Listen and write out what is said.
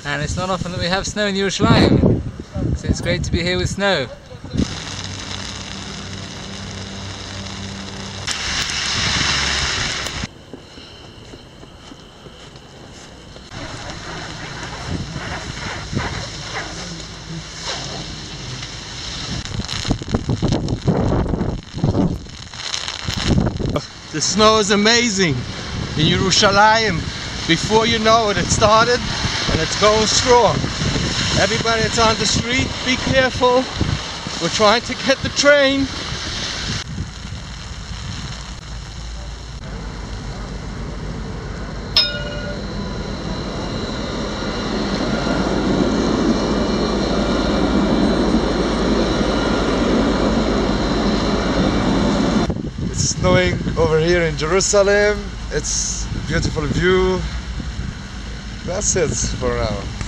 And it's not often that we have snow in Yerushalayim, so it's great to be here with snow. The snow is amazing in Yerushalayim. Before you know it, it started and it's going strong. Everybody that's on the street, be careful. We're trying to get the train. It's snowing over here in Jerusalem. It's a beautiful view. That's it for now.